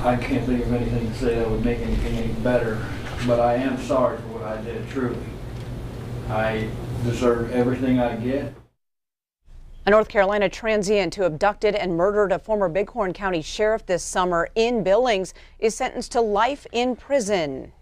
I can't think of anything to say that would make anything any better, but I am sorry for what I did, truly. I deserve everything I get. A North Carolina transient who abducted and murdered a former Bighorn County sheriff this summer in Billings is sentenced to life in prison.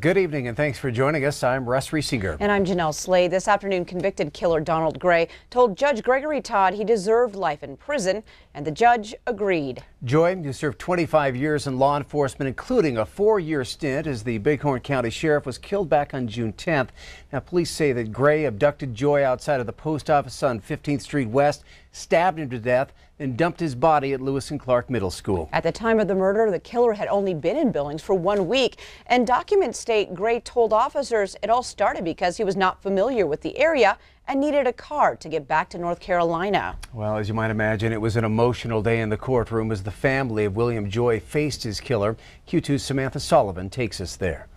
Good evening and thanks for joining us. I'm Russ Riesinger. And I'm Janelle Slade. This afternoon, convicted killer Donald Gray told Judge Gregory Todd he deserved life in prison, and the judge agreed. Joy, you served 25 years in law enforcement, including a 4-year stint as the Bighorn County sheriff was killed back on June 10th. Now, police say that Gray abducted Joy outside of the post office on 15th Street West, stabbed him to death, and dumped his body at Lewis and Clark Middle School. At the time of the murder, the killer had only been in Billings for 1 week, and documents state Gray told officers it all started because he was not familiar with the area and needed a car to get back to North Carolina. Well, as you might imagine, it was an emotional day in the courtroom as the family of William Joy faced his killer. Q2's Samantha Sullivan takes us there.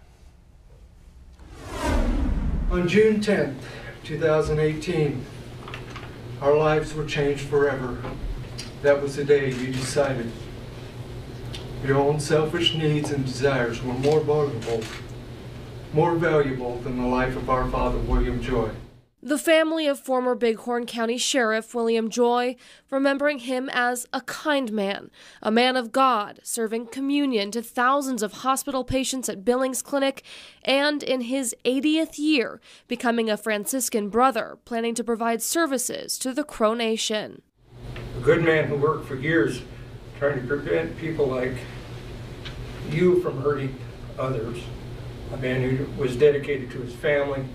On June 10th, 2018, our lives were changed forever. That was the day you decided your own selfish needs and desires were more valuable than the life of our father, William Joy. The family of former Bighorn County Sheriff William Joy, remembering him as a kind man, a man of God, serving communion to thousands of hospital patients at Billings Clinic, and in his 80th year, becoming a Franciscan brother, planning to provide services to the Crow Nation. A good man who worked for years trying to prevent people like you from hurting others. A man who was dedicated to his family,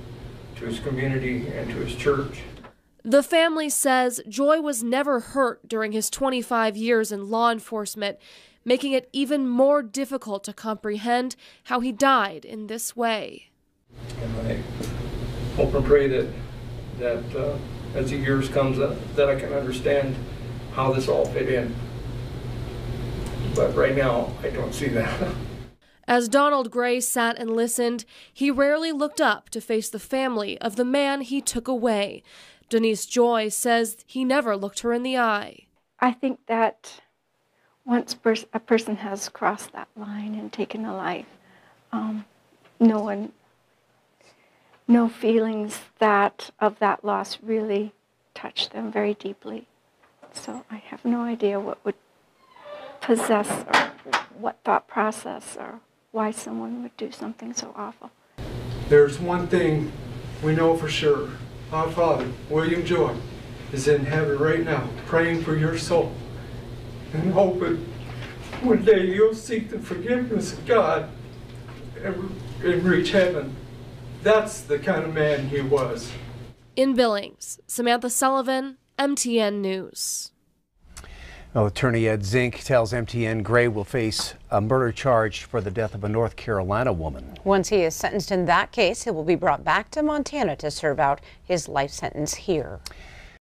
to his community, and to his church. The family says Joy was never hurt during his 25 years in law enforcement, making it even more difficult to comprehend how he died in this way. And I hope and pray that as the years comes that I can understand how this all fit in. But right now, I don't see that. As Donald Gray sat and listened, he rarely looked up to face the family of the man he took away. Denise Joy says he never looked her in the eye. I think that once a person has crossed that line and taken a life, no feelings of that loss really touch them very deeply. So I have no idea what would possess or what thought process or why someone would do something so awful. There's one thing we know for sure. Our father, William Joy, is in heaven right now, praying for your soul and hoping one day you'll seek the forgiveness of God and reach heaven. That's the kind of man he was. In Billings, Samantha Sullivan, MTN News. Well, attorney Ed Zink tells MTN Gray will face a murder charge for the death of a North Carolina woman. Once he is sentenced in that case, he will be brought back to Montana to serve out his life sentence here.